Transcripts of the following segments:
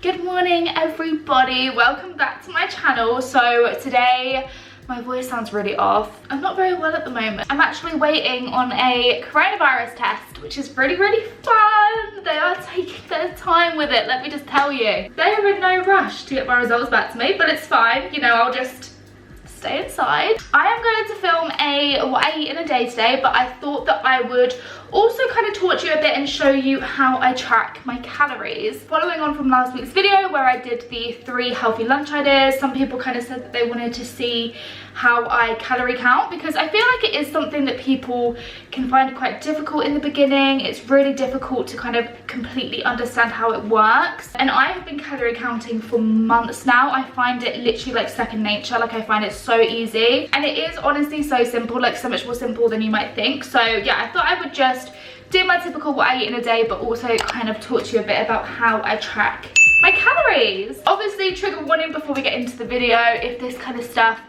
Good morning everybody, welcome back to my channel. So today my voice sounds really off. I'm not very well at the moment. I'm actually waiting on a coronavirus test, which is really fun. They are taking their time with it, let me just tell you. They are in no rush to get my results back to me, but it's fine, you know, I'll just stay inside. I am going to film a what I eat in a day today, but I thought that I would also kind of torture you a bit and show you how I track my calories. Following on from last week's video where I did the 3 healthy lunch ideas, some people kind of said that they wanted to see how I calorie count, because I feel like it is something that people can find quite difficult in the beginning. It's really difficult to kind of completely understand how it works, and I have been calorie counting for months now. I find it literally like second nature. Like, I find it so easy, and it is honestly so simple, like so much more simple than you might think. So yeah, I thought I would just do my typical what I eat in a day, but also kind of talk to you a bit about how I track my calories. Obviously, trigger warning before we get into the video: if this kind of stuff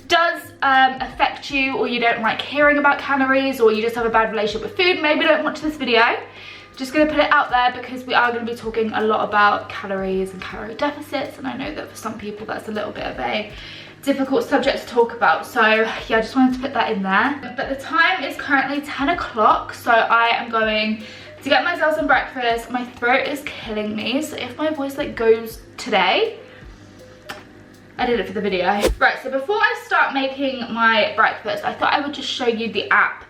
does affect you, or you don't like hearing about calories, or you just have a bad relationship with food, maybe don't watch this video. Just gonna put it out there because we are gonna be talking a lot about calories and calorie deficits, and I know that for some people that's a little bit of a difficult subject to talk about. So yeah, I just wanted to put that in there. But the time is currently 10 o'clock, so I am going to get myself some breakfast. My throat is killing me, so if my voice like goes today, I did it for the video. Right, so before I start making my breakfast, I thought I would just show you the app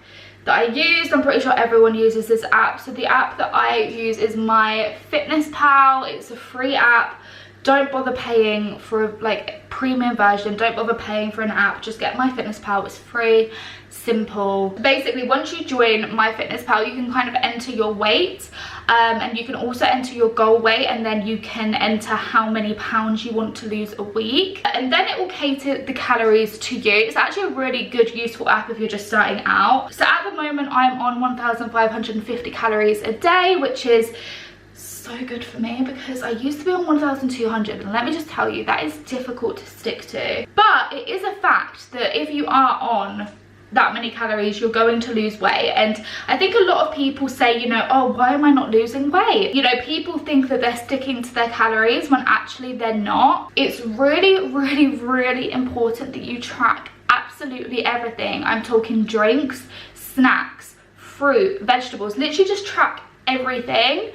that I used. I'm pretty sure everyone uses this app. So the app that I use is MyFitnessPal. It's a free app. Don't bother paying for like a premium version. Don't bother paying for an app. Just get MyFitnessPal. It's free, simple. Basically, once you join MyFitnessPal, you can kind of enter your weight, and you can also enter your goal weight, and then you can enter how many pounds you want to lose a week, and then it will cater the calories to you. It's actually a really good, useful app if you're just starting out. So at the moment, I'm on 1,550 calories a day, which is so good for me because I used to be on 1,200, and let me just tell you, that is difficult to stick to. But it is a fact that if you are on that many calories, you're going to lose weight. And I think a lot of people say, you know, oh, why am I not losing weight? You know, people think that they're sticking to their calories when actually they're not. It's really important that you track absolutely everything. I'm talking drinks, snacks, fruit, vegetables, literally just track everything.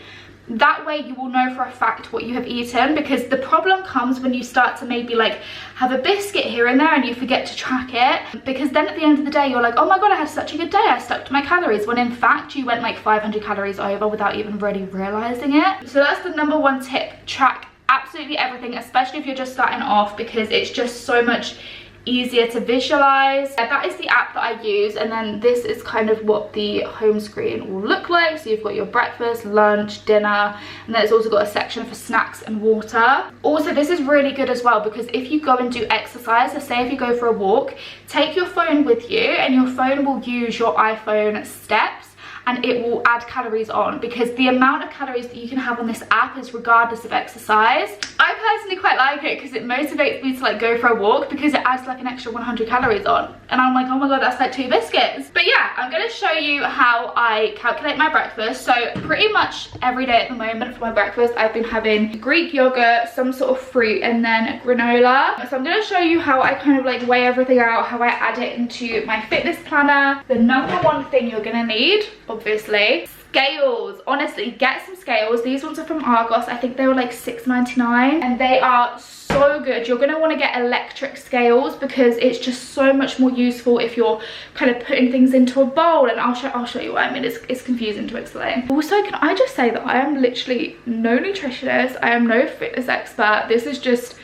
That way you will know for a fact what you have eaten, because the problem comes when you start to maybe like have a biscuit here and there and you forget to track it, because then at the end of the day you're like, oh my god, I had such a good day, I stuck to my calories, when in fact you went like 500 calories over without even really realizing it. So that's the number one tip: track absolutely everything, especially if you're just starting off, because it's just so much easier to visualize. That is the app that I use, and then this is kind of what the home screen will look like. So you've got your breakfast, lunch, dinner, and then it's also got a section for snacks and water. Also, this is really good as well, because if you go and do exercise, so say if you go for a walk, take your phone with you, and your phone will use your iPhone steps, and it will add calories on, because the amount of calories that you can have on this app is regardless of exercise. I personally quite like it because it motivates me to like go for a walk, because it adds like an extra 100 calories on, and I'm like, oh my god, that's like 2 biscuits. But yeah, I'm going to show you how I calculate my breakfast. So pretty much every day at the moment for my breakfast, I've been having Greek yogurt, some sort of fruit, and then granola. So I'm going to show you how I kind of like weigh everything out, how I add it into my fitness planner. The number one thing you're going to need, obviously, scales. Honestly, get some scales. These ones are from Argos. I think they were like $6.99, and they are so good. You're going to want to get electric scales, because it's just so much more useful if you're kind of putting things into a bowl, and I'll show you what I mean. It's confusing to explain. Also, can I just say that I am literally no nutritionist, I am no fitness expert. This is just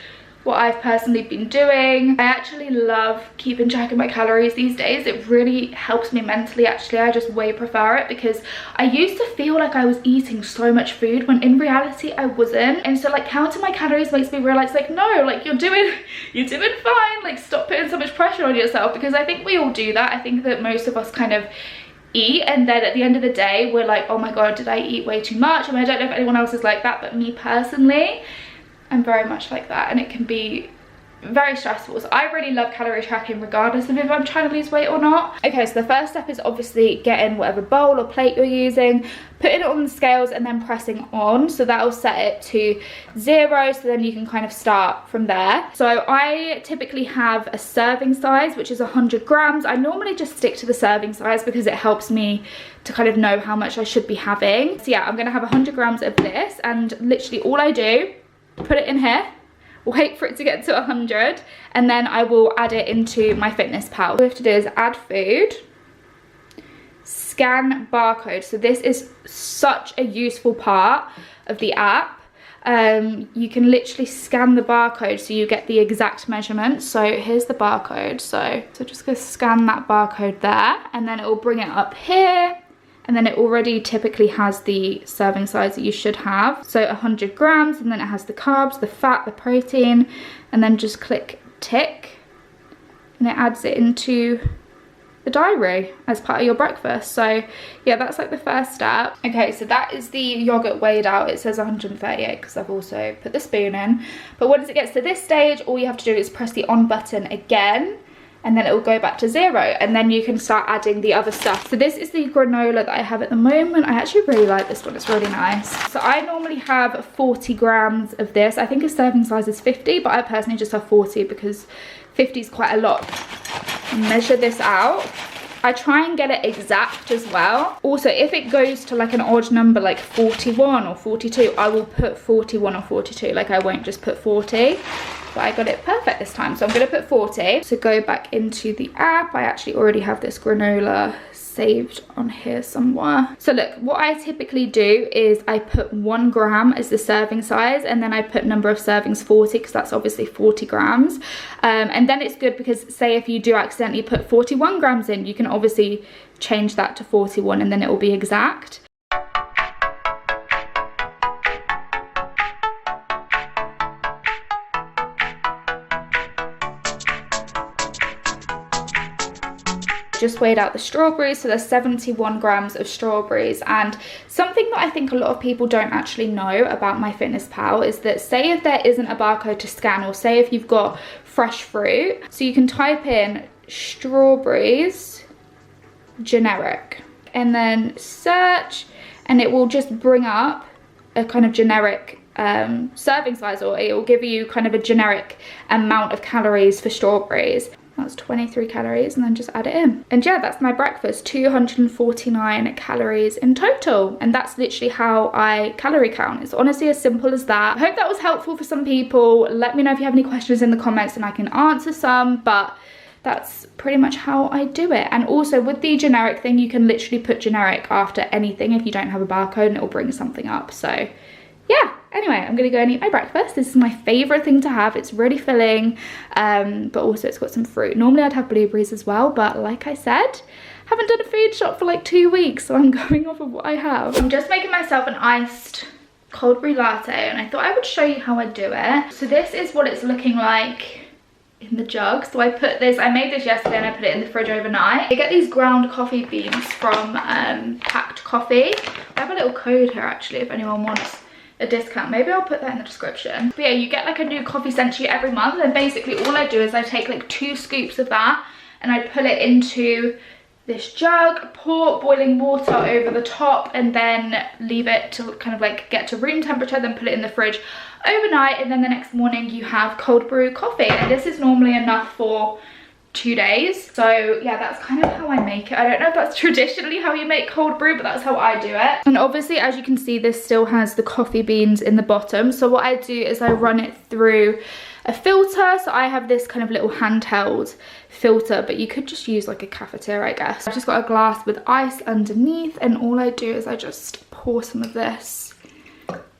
what I've personally been doing. I actually love keeping track of my calories these days. It really helps me mentally. Actually, I just way prefer it, because I used to feel like I was eating so much food when in reality I wasn't. And so like counting my calories makes me realize like, no, like you're doing fine. Like, stop putting so much pressure on yourself, because I think we all do that. I think that most of us kind of eat, and then at the end of the day we're like, oh my god, did I eat way too much? And I don't know if anyone else is like that, but me personally, I'm very much like that, and it can be very stressful. So I really love calorie tracking regardless of if I'm trying to lose weight or not. Okay, so the first step is obviously getting whatever bowl or plate you're using, putting it on the scales and then pressing on. So that'll set it to 0, so then you can kind of start from there. So I typically have a serving size, which is 100 grams. I normally just stick to the serving size because it helps me to kind of know how much I should be having. So yeah, I'm gonna have 100 grams of this, and literally all I do, put it in here, wait for it to get to 100, and then I will add it into MyFitnessPal. All we have to do is add food, scan barcode. So this is such a useful part of the app. You can literally scan the barcode so you get the exact measurement. So here's the barcode. So just go scan that barcode there, and then it will bring it up here. And then it already typically has the serving size that you should have. So 100 grams, and then it has the carbs, the fat, the protein, and then just click tick, and it adds it into the diary as part of your breakfast. So yeah, that's like the first step. Okay, so that is the yogurt weighed out. It says 138 because I've also put the spoon in. But once it gets to this stage, all you have to do is press the on button again, and then it will go back to 0, and then you can start adding the other stuff. So this is the granola that I have at the moment. I actually really like this one, it's really nice. So I normally have 40 grams of this. I think a serving size is 50, but I personally just have 40 because 50 is quite a lot. Measure this out. I try and get it exact as well. Also, if it goes to like an odd number like 41 or 42, I will put 41 or 42. Like I won't just put 40. But I got it perfect this time, so I'm going to put 40. So go back into the app. I actually already have this granola saved on here somewhere. So look, what I typically do is I put 1 gram as the serving size, and then I put number of servings 40 because that's obviously 40 grams. And then it's good because say if you do accidentally put 41 grams in, you can obviously change that to 41 and then it will be exact. Just weighed out the strawberries, so there's 71 grams of strawberries. And something that I think a lot of people don't actually know about MyFitnessPal is that say if there isn't a barcode to scan, or say if you've got fresh fruit, so you can type in strawberries generic and then search, and it will just bring up a kind of generic serving size, or it will give you kind of a generic amount of calories for strawberries. That's 23 calories, and then just add it in. And yeah, that's my breakfast, 249 calories in total. And that's literally how I calorie count. It's honestly as simple as that. I hope that was helpful for some people. Let me know if you have any questions in the comments and I can answer some, but that's pretty much how I do it. And also with the generic thing, you can literally put generic after anything if you don't have a barcode, and it will bring something up. So yeah, anyway, I'm gonna go and eat my breakfast. This is my favorite thing to have. It's really filling, but also it's got some fruit. Normally I'd have blueberries as well, but like I said, haven't done a food shop for like 2 weeks, so I'm going off of what I have. I'm just making myself an iced cold brew latte, and I thought I would show you how I do it. So this is what it's looking like in the jug. So I put this, I made this yesterday and I put it in the fridge overnight. I get these ground coffee beans from Packed Coffee. I have a little code here actually if anyone wants a discount. Maybe I'll put that in the description. But yeah, you get like a new coffee sent to you every month, and basically all I do is I take like 2 scoops of that and I put it into this jug, pour boiling water over the top, and then leave it to kind of like get to room temperature, then put it in the fridge overnight, and then the next morning you have cold brew coffee. And this is normally enough for 2 days. So yeah, that's kind of how I make it. I don't know if that's traditionally how you make cold brew, but that's how I do it. And obviously, as you can see, this still has the coffee beans in the bottom. So what I do is I run it through a filter. So I have this kind of little handheld filter, but you could just use like a cafetiere, I guess. I've just got a glass with ice underneath, and all I do is I just pour some of this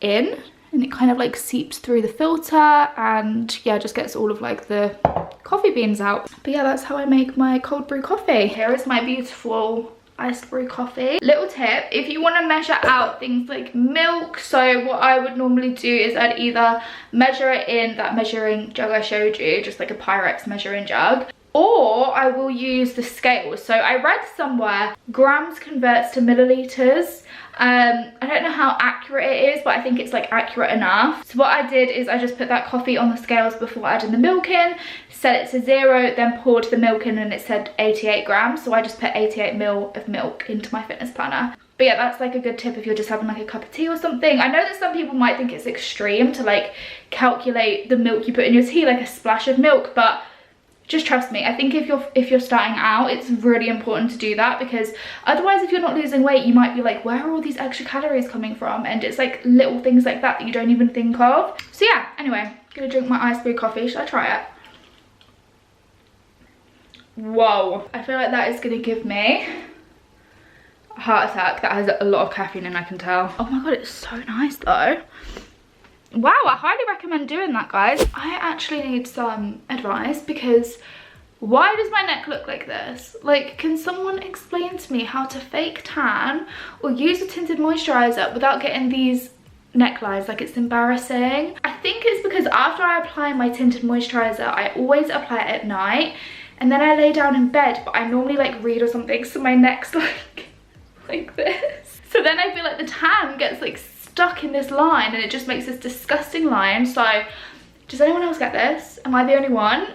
in, and it kind of like seeps through the filter, and yeah, just gets all of like the coffee beans out. But yeah, that's how I make my cold brew coffee. Here is my beautiful iced brew coffee. Little tip, if you want to measure out things like milk, so what I would normally do is I'd either measure it in that measuring jug I showed you, just like a Pyrex measuring jug, or I will use the scales. So I read somewhere grams converts to milliliters. I don't know how accurate it is, but I think it's like accurate enough. So what I did is I just put that coffee on the scales before adding the milk in, set it to 0, then poured the milk in and it said 88 grams. So I just put 88 ml of milk into my fitness planner. But yeah, that's like a good tip if you're just having like a cup of tea or something. I know that some people might think it's extreme to like calculate the milk you put in your tea, like a splash of milk, but just trust me. I think if you're starting out, it's really important to do that, because otherwise if you're not losing weight, you might be like, where are all these extra calories coming from? And it's like little things like that that you don't even think of. So yeah, anyway, I'm gonna drink my iced brew coffee. Should I try it? Whoa, I feel like that is gonna give me a heart attack. That has a lot of caffeine in, I can tell. Oh my god, it's so nice though. Wow, I highly recommend doing that, guys. I actually need some advice, because why does my neck look like this? Like, can someone explain to me how to fake tan or use a tinted moisturizer without getting these necklines? Like, it's embarrassing. I think it's because after I apply my tinted moisturizer, I always apply it at night, and then I lay down in bed, but I normally like read or something, so my neck's like this. So then I feel like the tan gets like stuck in this line and it just makes this disgusting line. So does anyone else get this? Am I the only one?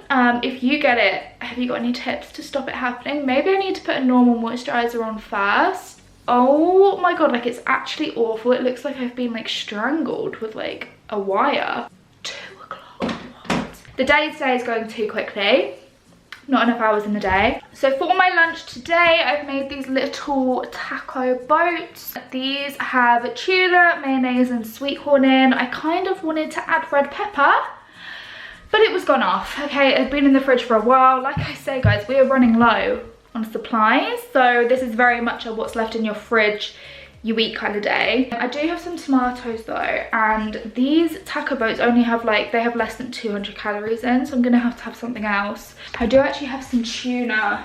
If you get it, have you got any tips to stop it happening? Maybe I need to put a normal moisturizer on first. Oh my god, like it's actually awful. It looks like I've been like strangled with like a wire. 2 o'clock, what? The day today is going too quickly. Not enough hours in the day. So for my lunch today, I've made these little taco boats. These have tuna, mayonnaise and sweet corn in. I kind of wanted to add red pepper, but it was gone off. Okay, it had been in the fridge for a while. Like I say, guys, we are running low on supplies, so this is very much a what's left in your fridge you eat kind of day. I do have some tomatoes though, and these taco boats only have like, they have less than 200 calories in, so I'm gonna have to have something else. I do actually have some tuna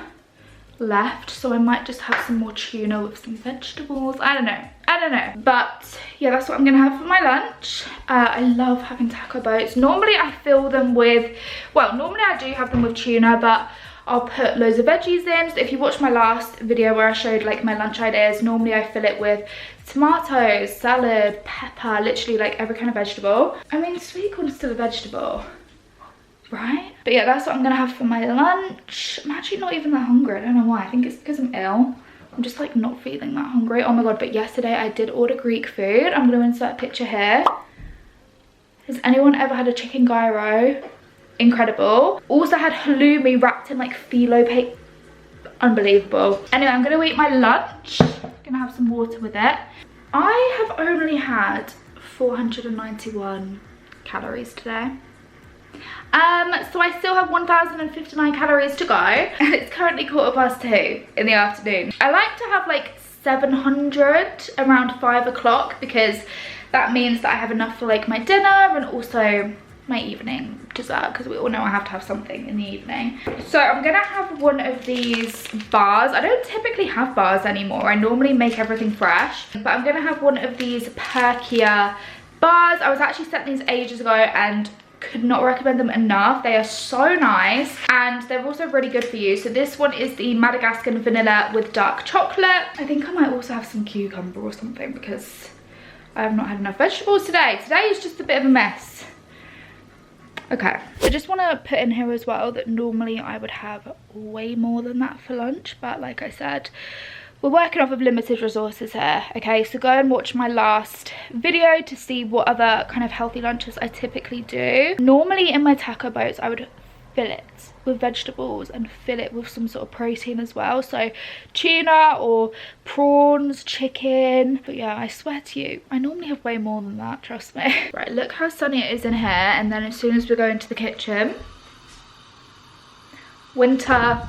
left, so I might just have some more tuna with some vegetables. I don't know, but yeah, that's what I'm gonna have for my lunch. I love having taco boats. Normally I fill them with, well, normally I do have them with tuna, but I'll put loads of veggies in. So if you watched my last video where I showed like my lunch ideas, normally I fill it with tomatoes, salad, pepper, literally like every kind of vegetable. I mean, sweet corn is still a vegetable, right? But yeah, that's what I'm gonna have for my lunch. I'm actually not even that hungry. I don't know why. I think it's because I'm ill. I'm just like not feeling that hungry. Oh my god, but yesterday I did order Greek food. I'm gonna insert a picture here. Has anyone ever had a chicken gyro? Incredible. Also had halloumi wrapped in like phyllo paper. Unbelievable. Anyway, I'm gonna eat my lunch. Gonna have some water with it. I have only had 491 calories today. So I still have 1,059 calories to go, and it's currently 2:15 in the afternoon. I like to have like 700 around 5 o'clock, because that means that I have enough for like my dinner and also my evening dessert, because we all know I have to have something in the evening. So I'm gonna have one of these bars. I don't typically have bars anymore. I normally make everything fresh, but I'm gonna have one of these Perkia bars. I was actually sent these ages ago and could not recommend them enough. They are so nice, and they're also really good for you. So this one is the Madagascar vanilla with dark chocolate. I think I might also have some cucumber or something, because I have not had enough vegetables today. Today is just a bit of a mess. Okay, I just want to put in here as well that normally I would have way more than that for lunch, but like I said, we're working off of limited resources here. Okay, so go and watch my last video to see what other kind of healthy lunches I typically do. Normally in my taco boats I would fill it with vegetables and fill it with some sort of protein as well, so tuna or prawns, chicken. But yeah, I swear to you, I normally have way more than that, trust me. Right, look how sunny it is in here, and then as soon as we go into the kitchen, winter,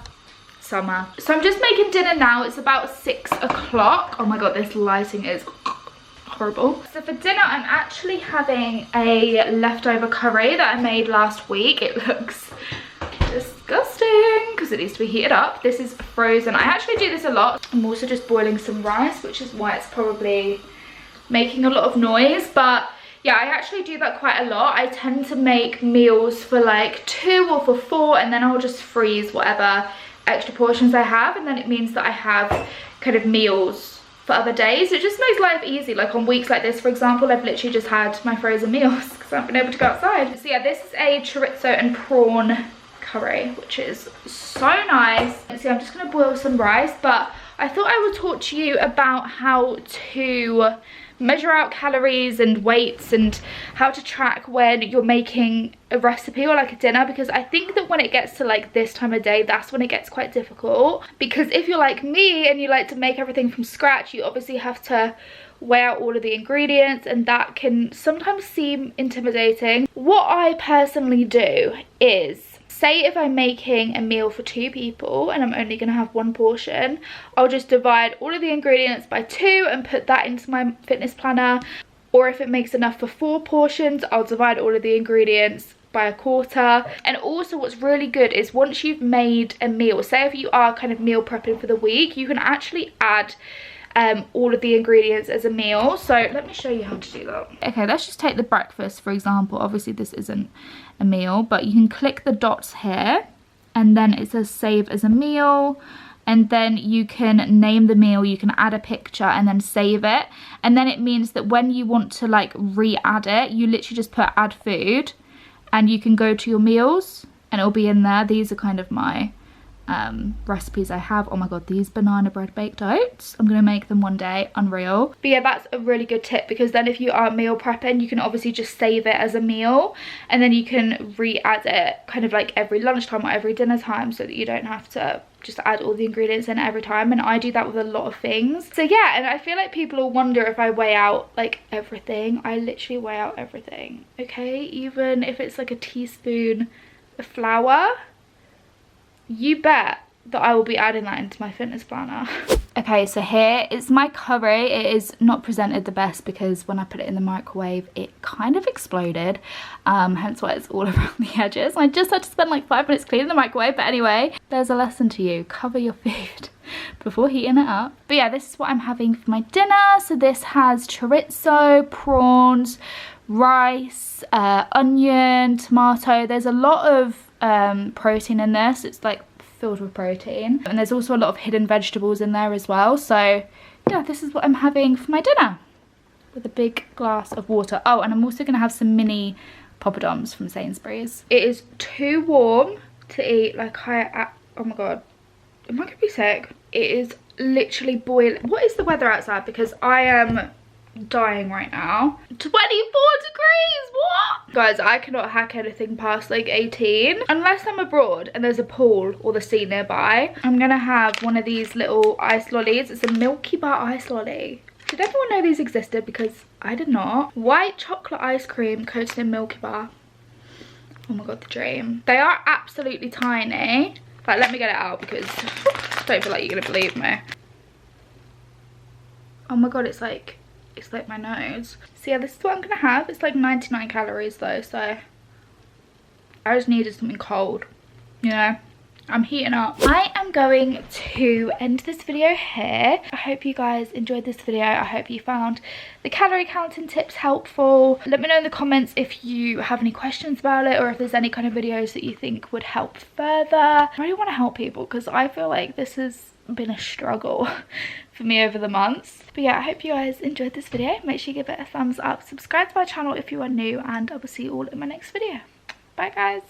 summer. So I'm just making dinner now. It's about 6 o'clock. Oh my god, this lighting is horrible. So for dinner I'm actually having a leftover curry that I made last week. It looks disgusting because it needs to be heated up. This is frozen. I actually do this a lot. I'm also just boiling some rice, which is why it's probably making a lot of noise, but yeah, I actually do that quite a lot. I tend to make meals for like 2 or for 4, and then I'll just freeze whatever extra portions I have, and then it means that I have kind of meals for other days. It just makes life easy. Like on weeks like this, for example, I've literally just had my frozen meals because I haven't been able to go outside. So yeah, this is a chorizo and prawn curry, which is so nice. See, I'm just gonna boil some rice, but I thought I would talk to you about how to measure out calories and weights and how to track when you're making a recipe or like a dinner, because I think that when it gets to like this time of day, that's when it gets quite difficult. Because if you're like me and you like to make everything from scratch, you obviously have to weigh out all of the ingredients, and that can sometimes seem intimidating. What I personally do is, say if I'm making a meal for 2 people and I'm only going to have 1 portion, I'll just divide all of the ingredients by 2 and put that into my fitness planner. Or if it makes enough for 4 portions, I'll divide all of the ingredients by 1/4. And also what's really good is once you've made a meal, say if you are kind of meal prepping for the week, you can actually add all of the ingredients as a meal. So let me show you how to do that. Okay, let's just take the breakfast for example. Obviously this isn't a meal, but you can click the dots here and then it says save as a meal, and then you can name the meal, you can add a picture and then save it. And then it means that when you want to like re-add it, you literally just put add food and you can go to your meals and it'll be in there. These are kind of my recipes I have. Oh my god, these banana bread baked oats, I'm gonna make them one day, unreal. But yeah, that's a really good tip, because then if you are meal prepping, you can obviously just save it as a meal and then you can re-add it kind of like every lunchtime or every dinner time, so that you don't have to just add all the ingredients in every time. And I do that with a lot of things. So yeah, and I feel like people will wonder if I weigh out like everything. I literally weigh out everything, okay? Even if it's like a teaspoon of flour, you bet that I will be adding that into my fitness planner. Okay, so here is my curry. It is not presented the best because when I put it in the microwave, it kind of exploded. Hence why it's all around the edges. I just had to spend like 5 minutes cleaning the microwave. But anyway, there's a lesson to you. Cover your food before heating it up. But yeah, this is what I'm having for my dinner. So this has chorizo, prawns, rice, onion, tomato. There's a lot of protein in this. It's like filled with protein, and there's also a lot of hidden vegetables in there as well. So yeah, this is what I'm having for my dinner with a big glass of water. Oh, and I'm also gonna have some mini poppadoms from Sainsbury's. It is too warm to eat. Like oh my god, am I gonna be sick? It is literally boiling. What is the weather outside? Because I am dying right now. 24 degrees, what? Guys, I cannot hack anything past like 18 unless I'm abroad and there's a pool or the sea nearby. I'm gonna have one of these little ice lollies. It's a Milky Bar ice lolly. Did everyone know these existed? Because I did not. White chocolate ice cream coated in Milky Bar. Oh my god, the dream. They are absolutely tiny. Like, let me get it out because I don't feel like you're gonna believe me. Oh my god, it's like my nose. So yeah, this is what I'm gonna have. It's like 99 calories though, so I just needed something cold, you know. I'm heating up. I am going to end this video here. I hope you guys enjoyed this video. I hope you found the calorie counting tips helpful. Let me know in the comments if you have any questions about it, or if there's any kind of videos that you think would help further. I really want to help people because I feel like this has been a struggle for me over the months. But yeah, I hope you guys enjoyed this video. Make sure you give it a thumbs up, subscribe to my channel if you are new, and I will see you all in my next video. Bye guys.